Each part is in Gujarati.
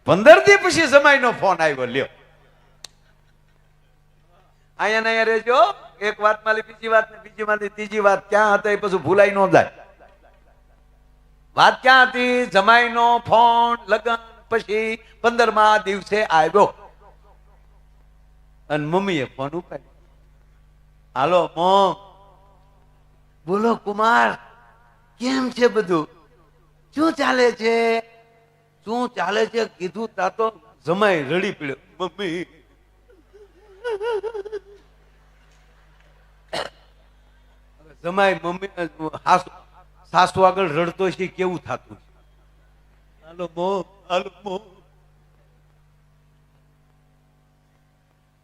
15 દી પછી જમાઈનો ફોન આવ્યો. લ્યો અહીંયા અહીંયા રહેજો. એક વાત માં બીજી વાત ને બીજી માંથી ત્રીજી વાત ક્યાં હતા એ પછી ભૂલાઈ ન જાય. વાત ક્યાં હતી? જમાઈનો ફોન લગન પછી 15મા દિવસે આવ્યો અને મમ્મીએ ફોન ઉપાડ્યો. હાલો મોમ, બોલો કુમાર, કેમ છે બધું? શું ચાલે છે? શું ચાલે છે કીધું તા તો જમાઈ રડી પડ્યો. મમ્મી જમાઈ મમ્મી સાસુ આગળ રડતો છે કેવું થતું? હાલો મોમ, હાલો મોમ.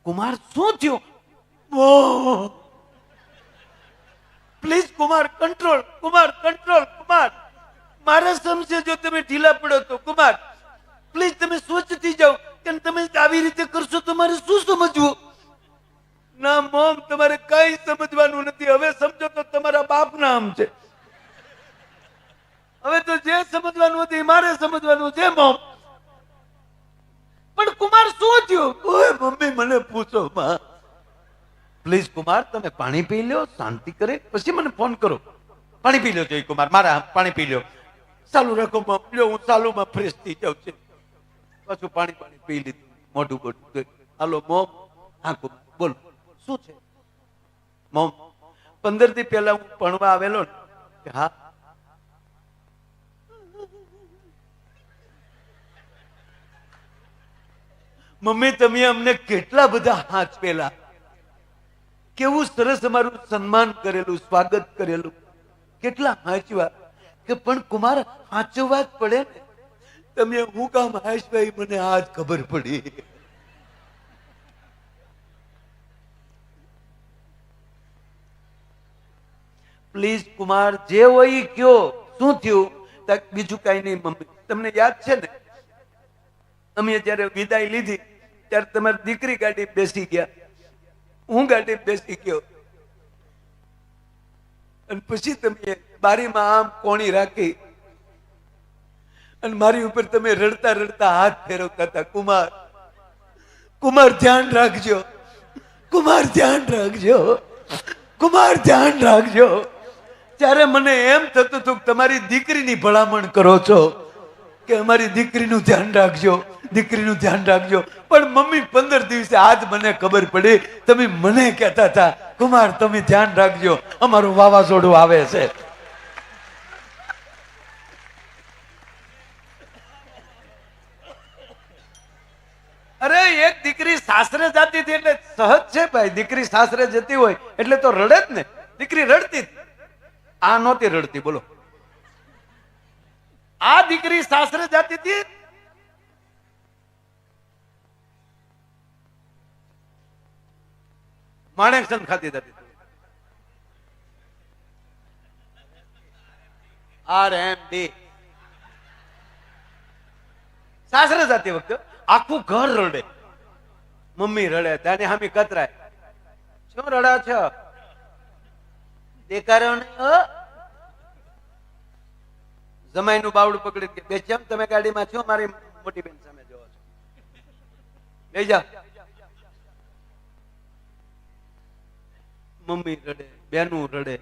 કુમાર શું થયું? Please Kumar control, Kumar control. Kumar મારા સમજે જો તમે ઢીલા પડો તો કુમાર પ્લીઝ તમે સ્વચ્છ થઈ જાઓ. કે તમે આવી રીતે કરશો તો મારે શું સમજવું? ના મોમ, તમારે કઈ સમજવાનું નથી. હવે સમજો તો તમારા બાપ ના આમ છે. હવે તો જે સમજવાનું હતું મારે સમજવાનું છે મોમ. પણ કુમાર શું થયું? ઓય મમ્મી મને પૂછો માં. પ્લીઝ કુમાર તમે પાણી પી લો, શાંતિ કરે પછી મને ફોન કરો. પાણી પી લો જોઈએ કુમાર, મારા પાણી પી લો. ચાલુ રાખો મમ, લો હું ચાલુમાં ફ્રેશ થઈ જાઉં છું. પાછું પાણી પી લીધું, મોઢું બોઢું. હાલો મોમ. હા કુમાર બોલો શું છે? મોમ 15 દી પહેલા હું ભણવા આવેલો ને. હા મમ્મી તમે અમને કેટલા બધા હાથ પેલા, કેવું સરસ અમારું સન્માન કરેલું, સ્વાગત કરેલું, કેટલા હાંચવા. કે પણ કુમાર હાંચવા જ પડે ને. તમે હું કામ હાંચવાય મને આજ ખબર પડી. પ્લીઝ કુમાર જે હોય કયો. શું થયું? બીજું કઈ નહીં મમ્મી. તમને યાદ છે ને અમે જયારે વિદાય લીધી ત્યારે તમારી દીકરી ગાડી બેસી ગયા, હું ગાડી બેસી ગયો અને પછી તમે બારીમાં આમ કોણી રાખી અને મારી ઉપર તમે રડતા રડતા હાથ ફેરવતા હતા. કુમાર, કુમાર ધ્યાન રાખજો, કુમાર ધ્યાન રાખજો, કુમાર ધ્યાન રાખજો. ત્યારે મને એમ થતું હતું કે તમારી દીકરીની ભલામણ કરો છો કે અમારી દીકરીનું ધ્યાન રાખજો, દીકરીનું ધ્યાન રાખજો. પણ મમ્મી 15 દિવસે આજ મને ખબર પડી તમે મને કહેતા હતા કુમાર તમે ધ્યાન રાખજો, અમારું વાવાઝોડું આવે છે. અરે એક દીકરી સાસરે જતી હતી એટલે સહજ છે ભાઈ. દીકરી સાસરે જતી હોય એટલે તો રડે જ ને. દીકરી રડતી, આ નહોતી રડતી. બોલો આ દીકરી સાસરે જતી હતી માણેકચંદ ખાતી જતી હતી. RMD સાસરે જતી વખતે આખું ઘર રડે. મમ્મી રડે, તાની હામી કતરાય. શું રડા છો? દેખાડ્યો નહીં. જમાઈ નું બાવડું પકડી કે બેચમ તમે ગાડીમાં છો, મારી મોટી બેન સામે જોવો છો, લઈ જા. મમ્મી રડે, બેનું રડે,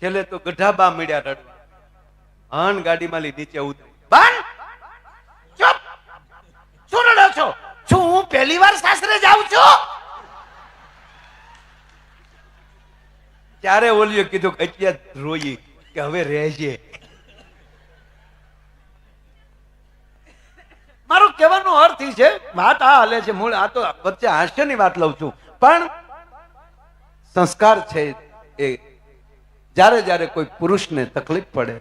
છેલ્લે તો ગઢાબા મળ્યા રડવા. હન ગાડીમાં લઈ નીચે ઉતરી. બાન ચૂપ, શું રડો છો? શું હું પહેલી વાર સાસરે જાઉં છું? ત્યારે ઓલીએ કીધું કે અત્યારે રોઈ કે હવે રહેજે. મારું કહેવાનો અર્થ એ છે, વાત આ હાલે છે મૂળ, આ તો વચ્ચે હાસ્યની વાત લઉં છું. પણ સંસ્કાર છે એ જ્યારે જ્યારે કોઈ પુરુષને તકલીફ પડે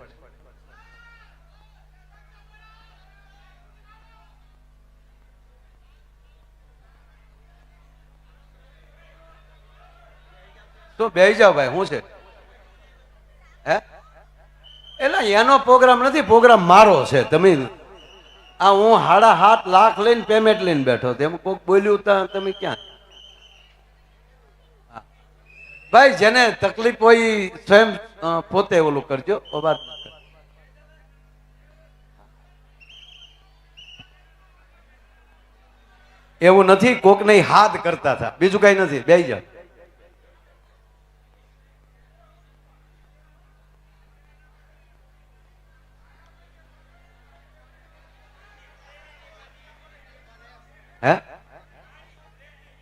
તો બેહી જાવ ભાઈ. શું છે? હે એટલે એનો પ્રોગ્રામ નથી, પ્રોગ્રામ મારો છે. તમે આ હું 7.5 લાખ લઈને પેમેન્ટ લઈને બેઠો, તેમ કોઈક બોલ્યું તો તમે ક્યાં? ભાઈ જેને તકલીફ હોય સ્વયં પોતે ઓલું કરજો. એવું નથી, કોકને હાથ કરતા હતા, બીજું કઈ નથી. બેસી જાઓ.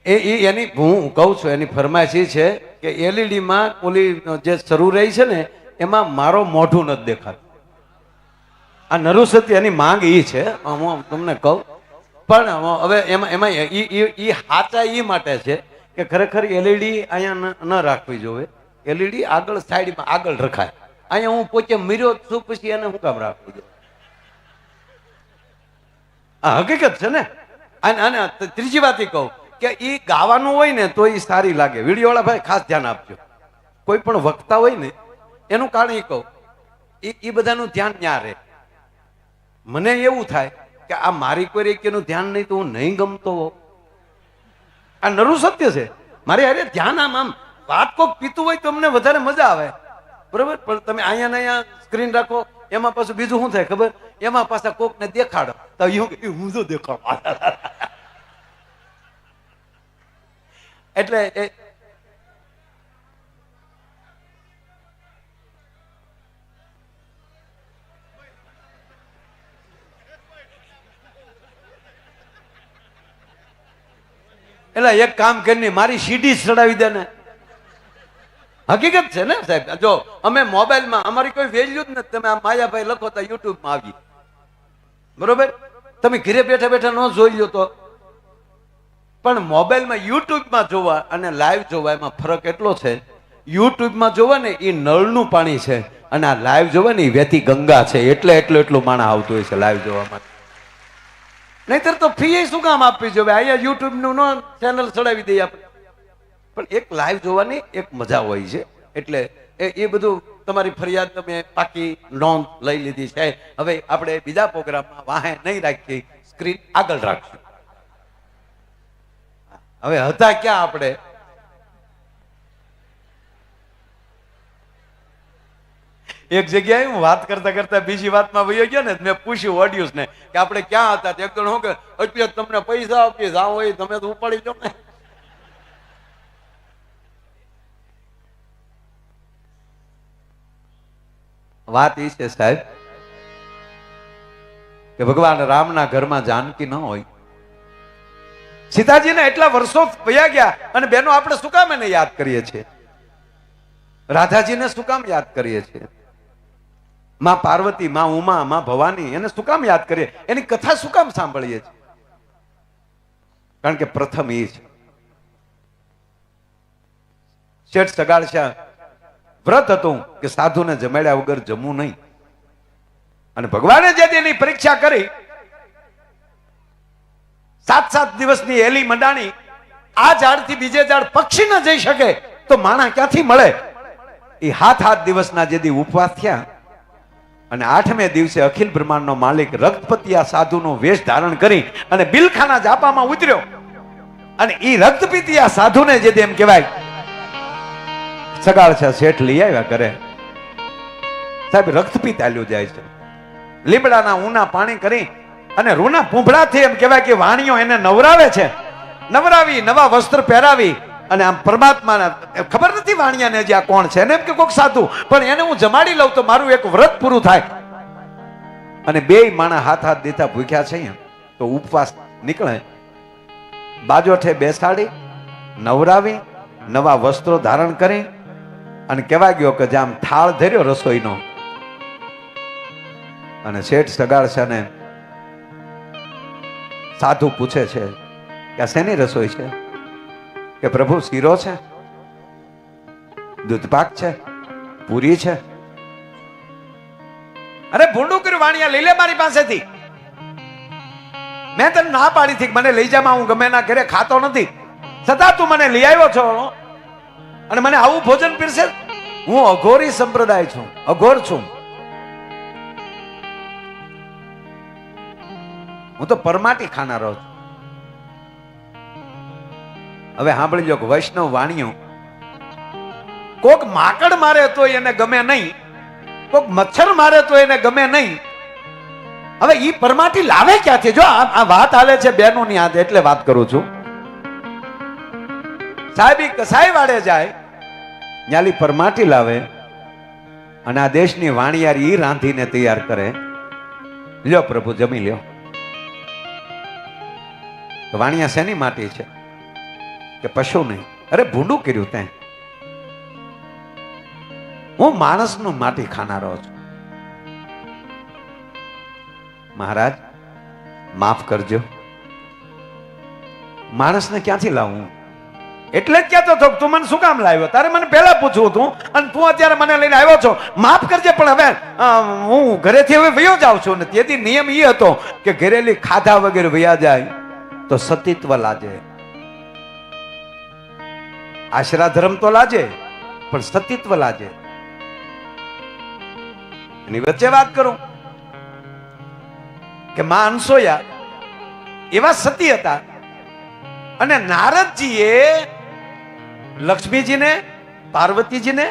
હે એની હું કહું છું, એની ફરમાઈશ એ છે કે એલઈડી માં ઓલી જે શરૂ રહી છે ને એમાં મારો મોઢું નથી દેખાતું. આ નરુ સત્ય એની માંગ એ છે, હું તમને કહું. પણ હવે એમાં ઈ હાચા ઈ માટે છે કે ખરેખર એલઈડી અહીંયા ન રાખવી જોઈએ. એલઈડી આગળ સાઈડમાં આગળ રખાય. અહીંયા હું પોતે મર્યો છું, પછી એને શું કામ રાખવું જોઈએ? આ હકીકત છે ને. અને ત્રીજી વાત એ કહું કે ઈ ગાવાનું હોય ને તો ઈ સારી લાગે. વિડીયો વાળા ભાઈ ખાસ ધ્યાન આપજો. કોઈ પણ વક્તા હોય ને એનું કારણ એ કહું, એ બધાનું ધ્યાન ન્યા રહે. મને એવું થાય કે આ મારી કોઈ રેકેનું ધ્યાન નહીં તો હું નહીં ગમતો. આ નરું સત્ય છે. મારે અરે ધ્યાન આમ વાત કોક પીતું હોય તો અમને વધારે મજા આવે, બરોબર. પણ તમે અહીંયા ને અહીંયા સ્ક્રીન રાખો, એમાં પાછું બીજું શું થાય ખબર? એમાં પાછા કોક ને દેખાડો તો હું તો દેખાડ. એટલે એક કામ કરીને મારી સીડી ચડાવી દે ને. હકીકત છે ને સાહેબ. જો અમે મોબાઈલમાં અમારી કોઈ વેલ્યુ જ નથી. તમે આ માયાભાઈ લખો તો યુટ્યુબમાં આવી, બરોબર. તમે ઘરે બેઠા બેઠા ન જોઈ લો તો. પણ મોબાઈલમાં યુટ્યુબમાં જોવા અને લાઈવ જોવા એમાં ફરક એટલો છે. યુટ્યુબમાં જોવા ને એ નળનું પાણી છે અને આ લાઈવ જોવા ને એ વેતી ગંગા છે. એટલું માણસ આવતું હોય છે લાઈવ જોવા માટે. નહીતર તો ફી શું કામ આપવી જોઈએ? અહીંયા યુટ્યુબ નું નો ચેનલ ચડાવી દઈએ આપણે. પણ એક લાઈવ જોવાની એક મજા હોય છે. એટલે એ બધું તમારી ફરિયાદ તમે પાકી નોંધ લઈ લીધી છે. હવે આપણે બીજા પ્રોગ્રામમાં વાહે નહીં રાખીએ, સ્ક્રીન આગળ રાખશું. હવે હતા ક્યાં આપણે? એક જગ્યાએ હું વાત કરતા કરતા બીજી વાતમાં વયો ગયો ને, મેં પૂછ્યું ઓડિયન્સ ને કે આપણે ક્યાં હતા? એક જણ શું કે એટલે તમને પૈસા આપીએ જાઓ હોય તમે તો ઉપાડી જો ને. વાત એ છે સાહેબ કે ભગવાન રામના ઘરમાં જાનકી ન હોય. સીતાજીને એટલા વર્ષો વયા ગયા અને બેનો આપણે શું કામ એને યાદ કરીએ છીએ? રાધાજીને શું કામ યાદ કરીએ છીએ? માં પાર્વતી, માં ઉમા, માં ભવાની, એને શું કામ યાદ કરીએ? એની કથા શું કામ સાંભળીએ છીએ? કારણ કે પ્રથમ એ છે. શેઠ સગાડશા વ્રત હતું કે સાધુને જમાડ્યા વગર જમવું નહીં. અને ભગવાને જે એની પરીક્ષા કરી, 7 દિવસની એલી મંડાણી. આ ઝાડથી બીજે ઝાડ પક્ષી ન જઈ શકે તો માણા ક્યાંથી મળે? એ 7 દિવસના જે દી ઉપવાસ થયા અને 8મે દિવસે અખિલ બ્રહ્માંડનો માલિક રક્તપતિ આ સાધુનો વેશ ધારણ કરી અને બિલખાના જાપામાં ઉતર્યો. અને એ રક્તપીતી આ સાધુને જે એમ કહેવાય સગાળશા શેઠ લઈ આવ્યા કરે. સાહેબ રક્તપીત આલ્યું જાય છે. લીમડાના ઊના પાણી કરી અને રૂના પૂંભળાથી એમ કહેવાય કે વાણીઓ એને નવરાવે છે. નવરાવી, નવા વસ્ત્ર પહેરાવી અને આમ પરમાત્માના ખબર નથી વાણિયાને જે આ કોણ છે, એને એમ કે કોક સાધુ, પણ એને હું જમાડી લઉં તો મારું એક વ્રત પૂરું થાય. અને બેય માણા હાથ દેતા ભૂખ્યા છે તો ઉપવાસ નીકળે. બાજોઠે બેસાડી, નવરાવી, નવા વસ્ત્રો ધારણ કરી અને કહેવા ગયો કે જામ થાળ ધર્યો રસોઈનો. અને શેઠ સગાડશાને સાધુ પૂછે છે કે આ શેની રસોઈ છે? કે પ્રભુ શીરો છે, દૂધપાક છે, પૂરી છે. અરે ભૂંડું કર્યું વાણિયા, લઈ લે મારી પાસેથી. મેં તને ના પાડી હતી મને લઈ જામાં, હું ગમે ના ઘરે ખાતો નથી, છતાં તું મને લઈ આવ્યો છો અને મને આવું ભોજન પીરસે. હું અઘોરી સંપ્રદાય છું, અઘોર છું. હું તો પરમાટી ખાનારો છું. હવે સાંભળી લો કે વૈષ્ણવ વાણિયો કોક માકડ મારે તો એને ગમે નહીં, કોક મચ્છર મારે તો એને ગમે નહીં, હવે ઈ પરમાટી લાવે ક્યાંથી? જો આ વાત હાલે છે બહેનોની હાથ, એટલે વાત કરું છું. સાહેબી કસાઈ વાળે જાય, ન્યાલી પરમાટી લાવે અને આ દેશની વાણિયારી ઈ રાંધીને તૈયાર કરે. લ્યો પ્રભુ જમી લ્યો. વાણિયા શેની માટી છે? કે પશુ નહીં. અરે ભૂંડું કર્યું તે. હું માણસનું માટી ખાનારો છું. મહારાજ માફ કરજો, માણસને ક્યાંથી લાવું? એટલે જ કહેતો હતો તું મને શું કામ લાવ્યો? તારે મને પહેલા પૂછવું હતું અને તું અત્યારે મને લઈને આવ્યો છો. માફ કરજે, પણ હવે હું ઘરેથી હવે વયો જાઉં છું. ને તેથી નિયમ એ હતો કે ઘરેલી ખાધા વગેરે વયા જાય તો સતીત્વ લાજે. આશરા ધર્મ તો લાજે પણ સતીત્વ લાજે. એની વચ્ચે વાત કરું કે માં અનસોયા એવા સતી હતા અને નારદજીએ લક્ષ્મીજીને, પાર્વતીજીને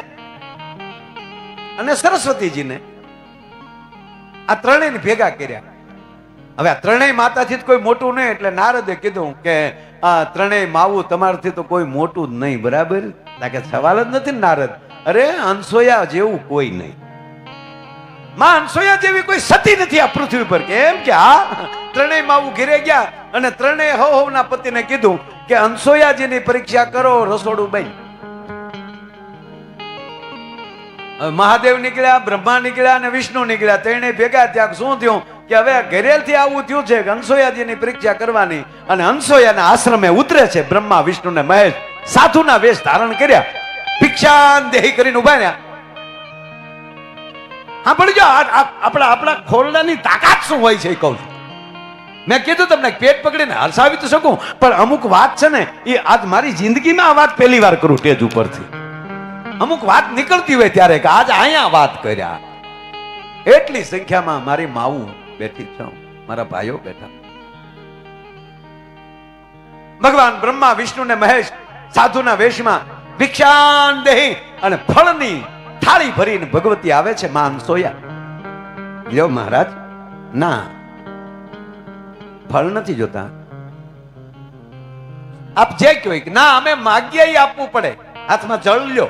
અને સરસ્વતીજીને આ ત્રણેયને ભેગા કર્યા. હવે આ ત્રણેય માતાથી કોઈ મોટું નહીં, એટલે નારદે કીધું કે આ ત્રણેય માવું તમારાથી તો કોઈ મોટું જ નહીં. બરાબર? કે સવાલ જ નથી નારદ. અરે અનસોયા જેવું કોઈ નહીં, માં અનસોયા જેવી કોઈ સતી નથી આ પૃથ્વી પર. કેમ કે આ ત્રણેય માવું ઘેરે ગયા અને ત્રણેય હવના પતિને કીધું કે અનસોયાજીની પરીક્ષા કરો, રસોડું બન. મહાદેવ નીકળ્યા, બ્રહ્મા નીકળ્યા અને વિષ્ણુ નીકળ્યા. ત્રણેય ભેગા ત્યાં શું થયું કે હવે ઘરેલથી આવું થયું છે કે અનસોયાજીની પરીક્ષા કરવાની. અને અનસોયાના આશ્રમે ઉતરે છે બ્રહ્મા, વિષ્ણુ ને મહેશ. સાધુના વેશ ધારણ કર્યા, ભિક્ષાન દેહી કરીને ઉભા રહ્યા. હા પણ જો આપણા ખોરડાની તાકાત શું હોય છે એ કહું છું. મેં કીધું તમને પેટ પકડીને હરસાવી તો શકું, પણ અમુક વાત છે ને એ આજ મારી જિંદગીમાં આ વાત પહેલી વાર કરું સ્ટેજ ઉપરથી. અમુક વાત નીકળતી હોય ત્યારે કે આજ અહીંયા વાત કર્યા. એટલી સંખ્યામાં મારી માવું બેઠી છે, મારા ભાઈઓ બેઠા. ભગવાન બ્રહ્મા, વિષ્ણુ ને મહેશ સાધુના વેશમાં ભિક્ષાન દેહી અને ફળની થાળી ભરીને ભગવતી આવે છે માં અનસોયા. લ્યો મહારાજ. ના, ફળ નથી જોતા. આપ જે કહો કે ના અમે માગ્યા એ આપવું પડે. હાથમાં જળ લ્યો,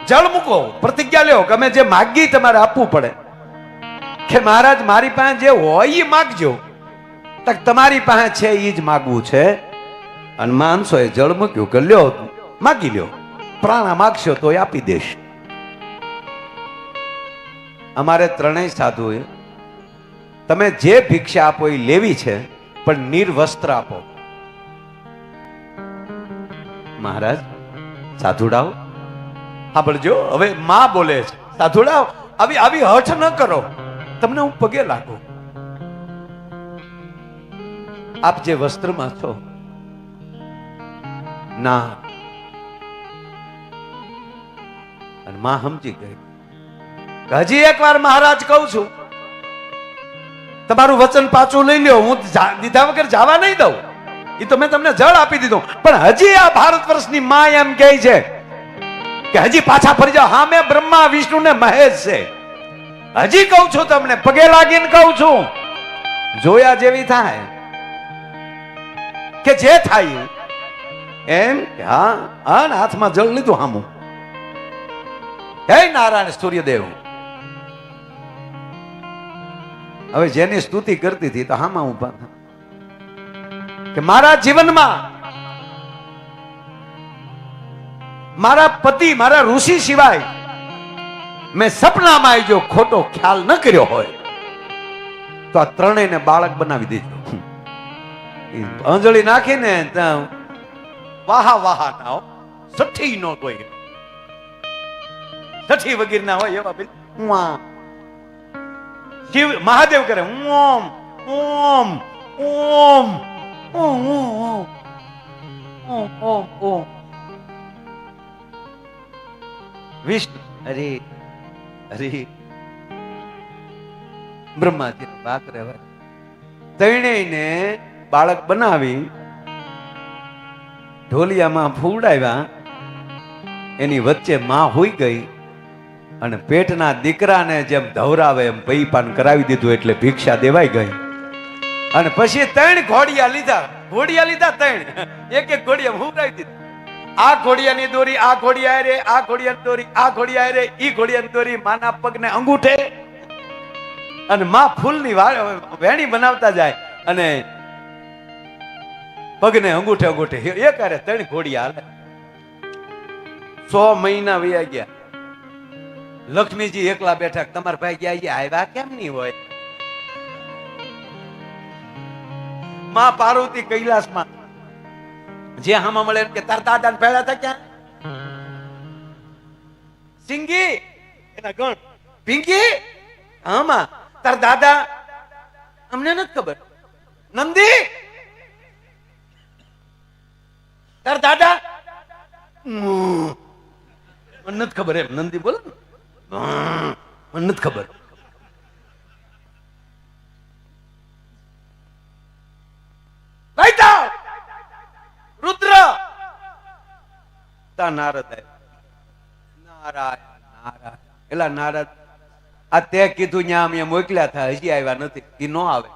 જળ મૂકો, પ્રતિજ્ઞા લ્યો કે અમે જે માગી તમારે આપવું પડે. કે મહારાજ મારી પાસે જે હોય એ માગજો. તક તમારી પાસે છે એ જ માગવું છે. અને માં અનસોએ જળ મૂક્યું કે લ્યો માગી લ્યો, પ્રાણા માગશો તો આપી દેશ. અમારે ત્રણેય સાધુએ તમે જે ભિક્ષા આપો એ લેવી છે, પણ નિર્વસ્ત્ર આપો. મહારાજ સાધુડાઓ સાંભળજો, હવે માં બોલે છે, સાધુડાઓ આવી હઠ ન કરો, તમને હું પગે લાગુ. આપ જે વસ્ત્રમાં છો ના. અને માં સમજી ગઈ. હજી એક વાર મહારાજ કહું છું, તમારું વચન પાછું લઈ લ્યો, હું દીધા વગર જવા નહીં દઉં. એ તો મેં તમને જળ આપી દીધું, પણ હજી આ ભારત વર્ષની માં એમ કહે છે કે હજી પાછા ફરી જાઓ. હા, મેં બ્રહ્મા, વિષ્ણુ ને મહેશ છે. હજી કહું છું તમને, પગે લાગીને કહું છું, જોયા જેવી થાય કે જે થાય એમ. હા હા, હાથમાં જળ લીધું હામું. હે નારાયણ સૂર્યદેવ. હવે જેની સ્તુતિ કરતી હતી તો હામાં ઉભા કે મારા જીવનમાં મારા પતિ, મારા ઋષિ સિવાય મેં સપનામાં જો ખોટો ખ્યાલ ન કર્યો હોય તો આ ત્રણેયને બાળક બનાવી દેજો. અંજળી નાખીને વાહા વાહા ના સઠ્ઠી નો કોઈ સઠ્ઠી વગેરે ના હોય એવા શિવ મહાદેવ કરે ઓમ ઓમ ઓમ ઓમ ઓમ ઓમ ઓમ. વિષ્ણુ અરે અરે બ્રહ્માજી વાત રહેવા ત્રણેયને બાળક બનાવી ઢોલિયામાં ફૂડાવ્યા. એની વચ્ચે માં હોઈ ગઈ અને પેટના દીકરાને જેમ ધવરાવે એમ પૈપાન કરાવી દીધું એટલે ભિક્ષા દેવાઈ ગઈ. અને પછી 3 ઘોડિયા લીધા 3 એક ઘોડિયા હુંરાવી દીધી. આ ઘોડિયાની દોરી આ ઘોડિયા રે, આ ઘોડિયાની દોરી આ ઘોડિયા રે, ઈ ઘોડિયાની દોરી માના પગને અંગૂઠે અને માં ફૂલની વેણી બનાવતા જાય અને પગને અંગૂઠે અંગૂઠે એક હારે 3 ઘોડિયા હાલે. 100 મહિના વયા ગયા. લક્ષ્મીજી એકલા બેઠા. તમારા ભાઈ ગયા આવ્યા કેમ નહીં હોય? માં પાર્વતી કૈલાસમાં જે હામાં મળે કે તાર દાદાને પહેલા હતા ક્યાં? સિંગી એના ગણ પિંકી હામાં તાર દાદા અમને નથી ખબર. નંદી તાર દાદા મને નથી ખબર એમ. નંદી બોલે મને નથી ખબર. રુદ્ર તા નારદ નારાયણ નારાયણ એલા નારદ આ તે કીધું ન્યા અમે મોકલ્યા હતા હજી આવ્યા નથી. ઈ નો આવે.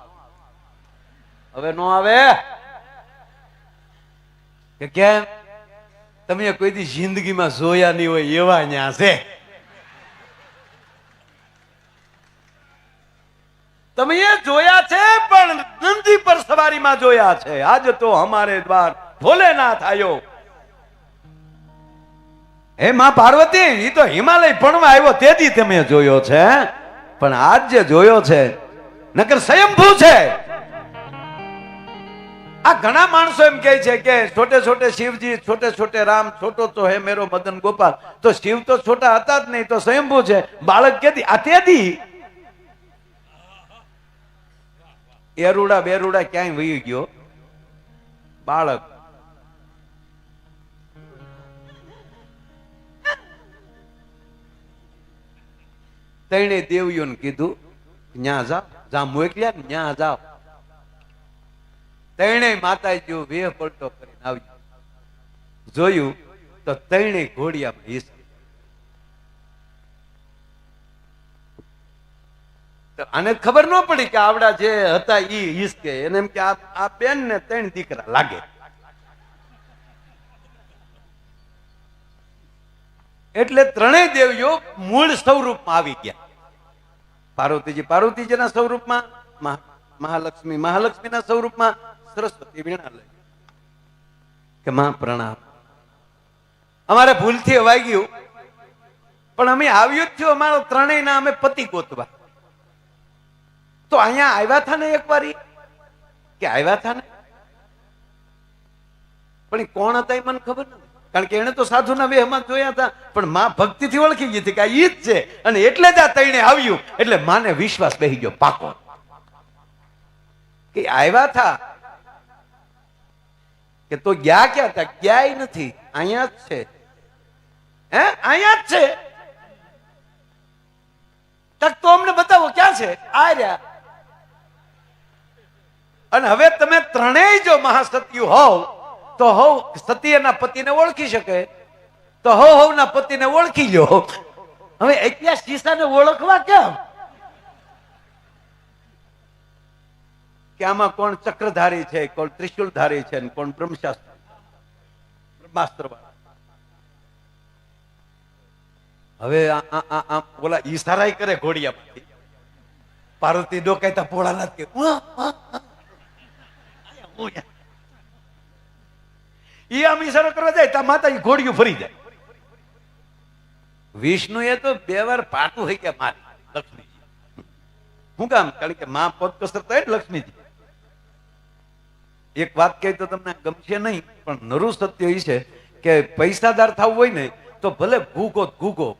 હવે નો આવે કે કેમ? તમે કોઈ દી જિંદગીમાં જોયા નહીં હોય એવા ન્યા છે. તમે એ જોયા છે પણ નંદી પર સવારીમાં જોયા છે. આજ તો હમારે દ્વાર ભોલેનાથ આયો. હે માં પાર્વતી, ઈ તો હિમાલય ભણવા આવ્યો તેથી તમે જોયો છે, પણ આજ જે જોયો છે નકર સ્વયંભૂ છે. આ ઘણા માણસો એમ કહે છે કે છોટે છોટે શિવજી, છોટે છોટે રામ, છોટો તો હે મેરો મદન ગોપાલ. તો શિવ તો છોટા હતા જ નહીં, તો સ્વયંભૂ છે. બાળક કેદી આ તેથી એરુડા બેરુડા ક્યાંય વહી ગયો બાળક. તણે દેવીઓને કીધું ન્યા જાઓ, જ્યાં મોકલ્યા ને ન્યા જાઓ. તણે માતાજીઓ વેહ પલટો કરીને આવ્યું. જોયું તો તણે ઘોડિયામાં હિસ. આને ખબર ન પડી કે આવડા જે હતા ઈ હિસકે. એને એમ કે આ બેન ને 3 દીકરા લાગે. એટલે 3 દેવીઓ મૂળ સ્વરૂપમાં આવી ગયા. પાર્વતીજીના સ્વરૂપમાં, મહાલક્ષ્મીના સ્વરૂપમાં, સરસ્વતી વીણા લઈ કે માં પ્રણામ. અમારે ભૂલથી અવાઈ ગયું પણ અમે આવ્યું જ થયું અમારો 3 ના અમે પતિ ગોતવા. તો અહીંયા આવ્યા હતા ને એક વારી કે આવ્યા હતા ને, પણ કોણ હતા એ મને ખબર નથી. કારણ કે એને તો સાધુના વેહમાં જોયા હતા, પણ માં ભક્તિથી ઓળખી ગઈ હતી કે આ ઈ જ છે. અને એટલે જ આ તઈને આવ્યું. એટલે માને વિશ્વાસ બેસી ગયો પાકો કે આવ્યા હતા. કે તો ગયા ક્યાં હતા? ક્યાંય નથી, અહીંયા જ છે. હે અહીંયા જ છે? તો અમને બતાવો ક્યાં છે? આ રહ્યા. અને હવે તમે 3 જો મહાસત્યુ હોવ તો હોવ સતી એના પતિને ઓળખી શકે, તો હોવ ના પતિને ઓળખી લો. હવે એટલા શીશાને ઓળખવા કેમ? કે આમાં કોણ ચક્રધારી છે, કોણ ત્રિશુલધારી છે, કોણ બ્રહ્માસ્ત્ર વાળા. હવે ઓલા ઈશારા કરે ઘોડિયામાંથી. પાર્વતી ડોકાયતા ભોળાનાથ કે ઈ આમ ઈશારો કરવા જાય તા માતા ઘોડિયું ફરી જાય. વિષ્ણુ એ તો 2 વાર પાટું હોય કે મારી લક્ષ્મીજી. શું કામ? કારણ કે માં પગ કસરતા હોય લક્ષ્મીજી. એક વાત કહી તો તમને ગમશે નહીં, પણ નરું સત્ય એ છે કે પૈસાદાર થવું હોય ને તો ભલે ભૂગો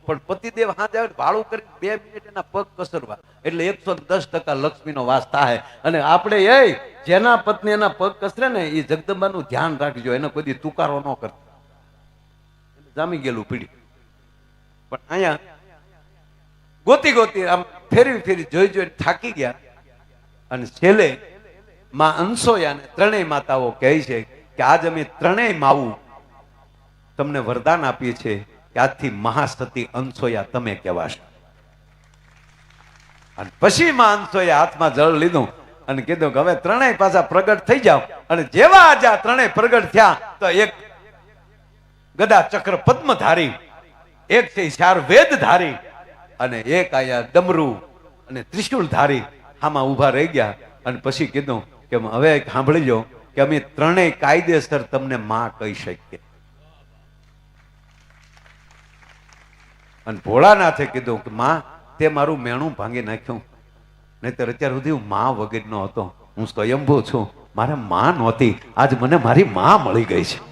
પણ પતિદેવ હાથ આવે ભાડું કરી 2 મિનિટ એના પગ કસરવા એટલે 110% લક્ષ્મીનો વાસ થાય. અને આપણે જેના પત્ની એના પગ કસરે ને એ જગદંબાનું ધ્યાન રાખજો, એને કોઈ તુકારો ન કરતા. જામી ગયેલું પીડી. પણ અહીંયા ગોતી આમ ફેરી જોઈ થાકી ગયા. અને છેલ્લે માં અંસોયાને 3 માતાઓ કહે છે કે આજ અમે 3 માવું તમને વરદાન આપીએ છીએ કે આજથી મહાસતી અનસોયા તમે કહેવાશો. અને પછી માં અનસોયા હાથમાં જળ લીધું અને કીધું કે હવે ત્રણેય પાછા પ્રગટ થઈ જાવ. અને જેવા આજે આ ત્રણેય પ્રગટ થયા તો એક ગદા ચક્ર પદ્મધારી, એક છે ચાર વેદ ધારી, અને એક આયા ડમરું અને ત્રિશુલ ધારી આમાં ઉભા રહી ગયા. અને પછી કીધું કે હવે સાંભળી લો કે અમે ત્રણેય કાયદેસર તમને માં કહી શકીએ. અને ભોળાનાથે કીધું કે માં તે મારું મેણું ભાંગી નાખ્યું, નહીતર અત્યાર સુધી હું માં વગર નો હતો. હું સ્વયંભૂ છું, મારે માં નહોતી, આજ મને મારી માં મળી ગઈ છે.